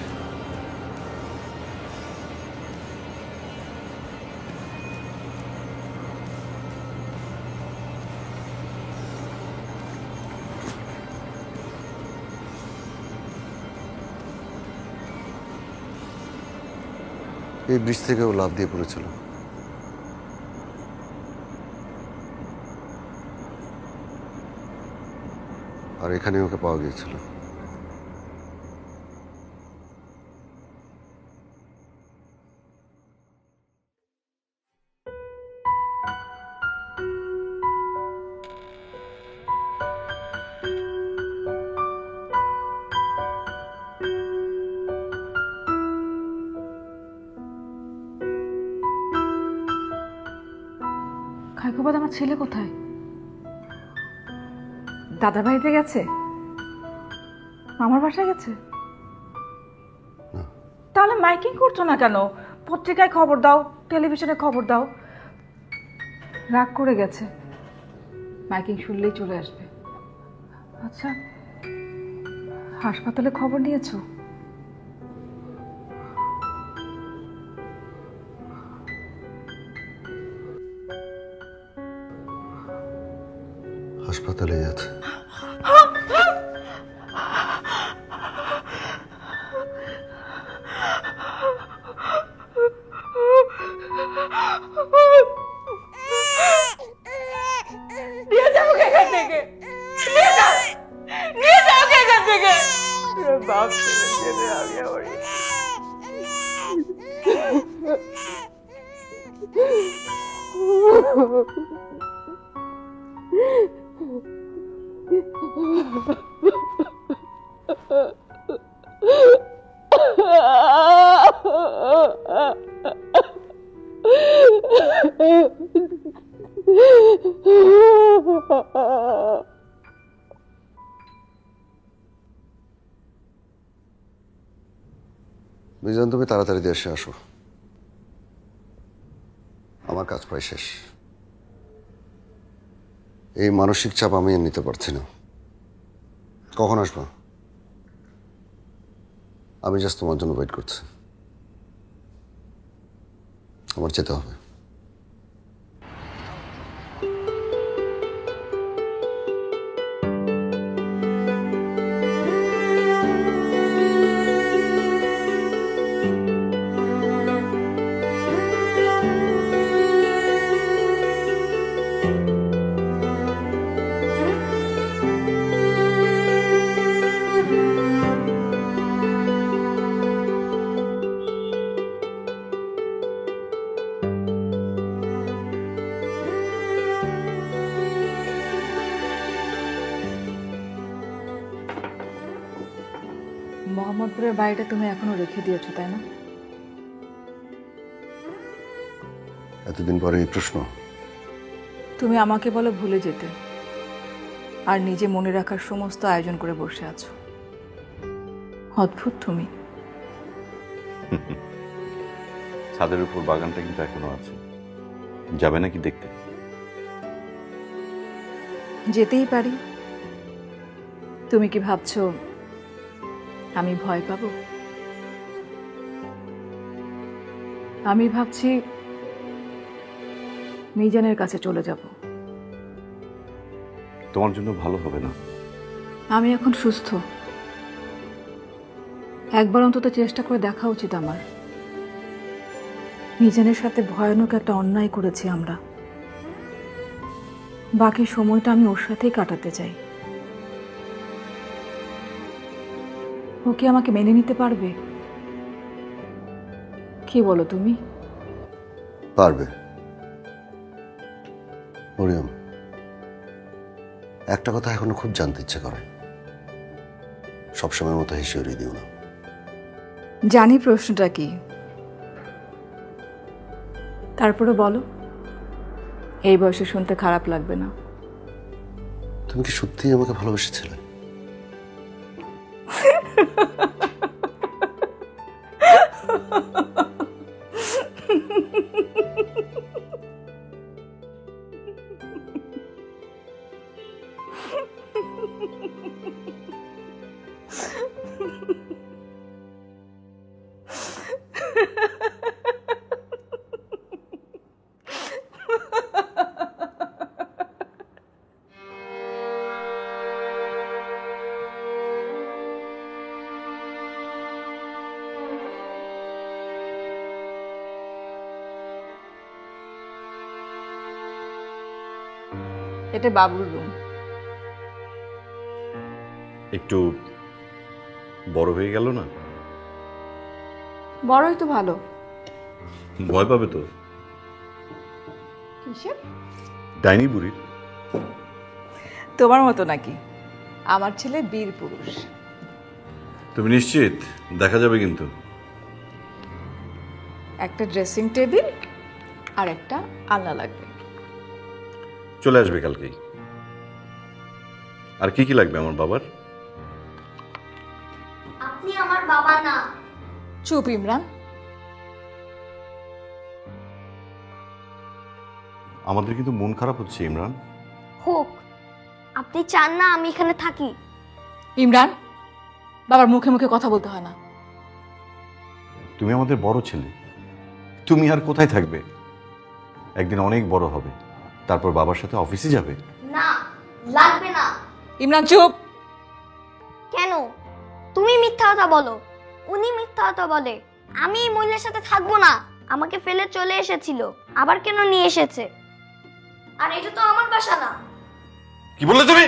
এই ব্রিজ থেকে ও লাফ দিয়ে পড়েছিল। আর এখানে ওকে পাওয়া গিয়েছিল। খাইকোবাদ আমার ছেলে কোথায়? দাদার বাড়িতে গেছে? মামার বাসায় গেছে? তাহলে মাইকিং করছো না কেন? পত্রিকায় খবর দাও, টেলিভিশনে খবর দাও। রাগ করে গেছে, মাইকিং শুনলেই চলে আসবে। আচ্ছা, হাসপাতালে খবর নিয়েছো? হাসপাতালে আছে। নিয়ে যাও এখান থেকে, নিয়ে যাও, নিয়ে যাও এখান থেকে। বাপ ছেলে আমি আমার মিজান, তুমি তাড়াতাড়ি দেশে আসো, আমার কাজ প্রায় শেষ। এই মানসিক চাপ আমি আর নিতে পারছি না। কখন আসবো? আমি জাস্ট তোমার জন্য ওয়েট করছি। আমার যেতে হবে। মোহাম্মদপুরের বাড়িটা তুমি এখনো রেখে দিয়েছো, তাই না? এতদিন পরে এই প্রশ্ন? তুমি আমাকে বলো ভুলে যেতে, আর নিজে মনে রাখার সমস্ত আয়োজন করে বসে আছো। অদ্ভুত তুমি। ছাদের উপর বাগানটা কিন্তু এখনো আছে, যাবে নাকি দেখতে? যেতেই পারি। তুমি কি ভাবছো আমি ভয় পাবো? আমি ভাবছি মিজানের কাছে চলে যাব। তোমার জন্য ভালো হবে না। আমি এখন সুস্থ, একবার অন্তত চেষ্টা করে দেখা উচিত আমার। মিজানের সাথে ভয়ানক একটা অন্যায় করেছি আমরা, বাকি সময়টা আমি ওর সাথেই কাটাতে চাই। ও কি আমাকে মেনে নিতে পারবে? কি বলো তুমি? পারবে। মরিয়ম, একটা কথা এখনো খুব জানতে ইচ্ছে করে, সবসময়ের মতো হেসে উড়িয়ে দিও না। জানি প্রশ্নটা কি, তারপরে বলো, এই বয়সে শুনতে খারাপ লাগবে না। তুমি কি সত্যিই আমাকে ভালোবেসেছিলে? এটা বাবুর রুম। একটু বড় হয়ে গেল না? বড়ই তো ভালো। ভয় পাবে তো। কিসের? ডাইনি বুড়ির। তোমার মতো নাকি? আমার ছেলে বীর পুরুষ। তুমি নিশ্চিত? দেখা যাবে কিন্তু। একটা ড্রেসিং টেবিল আর একটা আলনা লাগবে। চলে আসবে কালকেই। আর কি কি লাগবে আমার বাবার? আপনি আমার বাবা না। চুপ ইমরান। আমাদের কিন্তু মন খারাপ হচ্ছে ইমরান। হোক, আপনি চান না আমি এখানে থাকি? ইমরান, বাবার মুখে মুখে কথা বলতে হয় না। তুমি আমাদের বড় ছেলে, তুমি আর কোথায় থাকবে? একদিন অনেক বড় হবে, তারপর বাবার সাথে অফিসে যাবে। না, লাগবে না। ইমরান চুপ। কেন? তুমি মিথ্যা কথা বলো, উনি মিথ্যা কথা বলে। আমি এই মহিলার সাথে থাকবো না। আমাকে ফেলে চলে এসেছিল, আবার কেন নিয়ে এসেছে? আর এটা তো আমার বাসা না। কি বললে তুমি?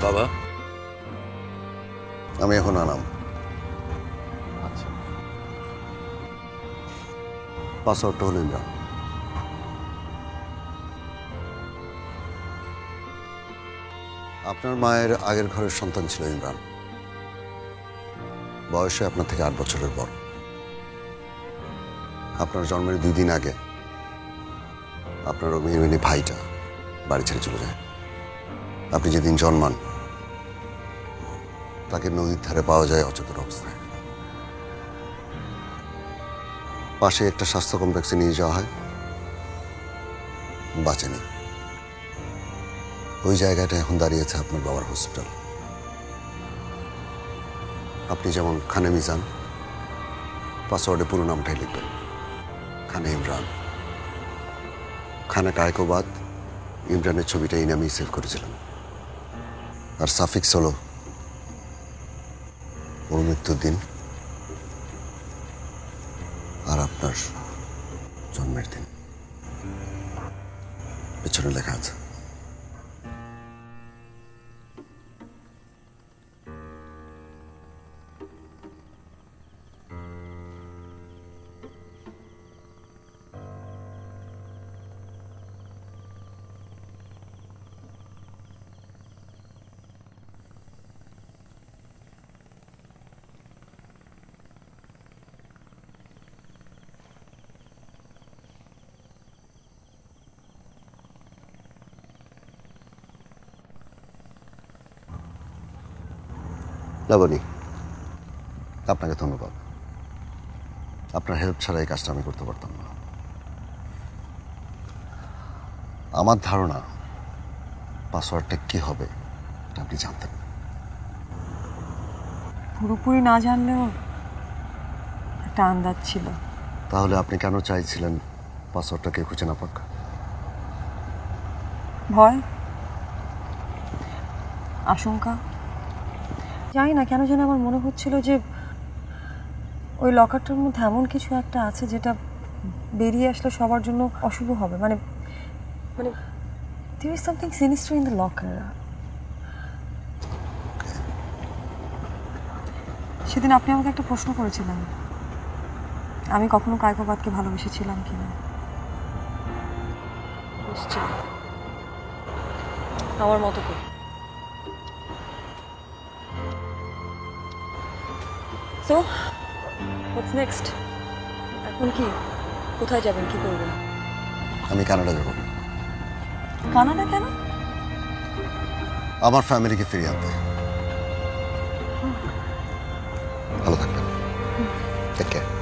বাবা, আমি এখন আনাম। আচ্ছা, পাসওয়ার্ডটা হলো ইমরান। আপনার মায়ের আগের ঘরের সন্তান ছিল ইমরান। বয়সে আপনার থেকে 8 বছরের বড়। আপনার জন্মের 2 দিন আগে আপনার অভিমানী ভাইটা বাড়ি ছেড়ে চলে যায়। আপনি যেদিন জন্মান তাকে নদীর ধারে পাওয়া যায় অচেতন অবস্থায়। পাশে একটা স্বাস্থ্য কমপ্লেক্সে নিয়ে যাওয়া হয়, বাঁচেনি। ওই জায়গাটা এখন দাঁড়িয়েছে আপনার বাবার হসপিটাল। আপনি যেমন খানে মিজান, পাসওয়ার্ডে পুরো নামটাই লিখবেন, খানে ইমরান। খানা কায়কোবাদ, ইমরানের ছবিটা এই নামেই সেভ করেছিলেন। আর সাফিক্স হলো ওর মৃত্যুর দিন আর আপনার জন্মের দিন। পেছনে লেখা আছে। লাবণী, আপনাকে ধন্যবাদ। আপনার হেল্প ছাড়া এই কাজটা আমি করতে পারতাম না। আমার ধারণা পাসওয়ার্ডটা কি হবে এটা আপনি জানতেন। পুরোপুরি না জানলেও একটা আন্দাজ ছিল। তাহলে আপনি কেন চাইছিলেন পাসওয়ার্ডটা কেউ খুঁজে না পাক? ভয়, আশঙ্কা, জানি না কেন যেন আমার মনে হচ্ছিল যে ওই লকারটার মধ্যে এমন কিছু একটা আছে যেটা বেরিয়ে আসলে সবার জন্য অশুভ হবে। মানে মানে there is something sinister in the locker. সেদিন আপনি আমাকে একটা প্রশ্ন করেছিলেন, আমি কখনো কায়কোবাদকে ভালোবেসেছিলাম কিনা। নিশ্চয়, আমার মতো করে। So, what's next? এখন কি, কোথায় যাবেন, কি করবেন? আমি কানাডা যাব। কানাডা কেন? আমার ফ্যামিলিকে ফিরিয়ে আনতে। ভালো থাকবেন। Take care.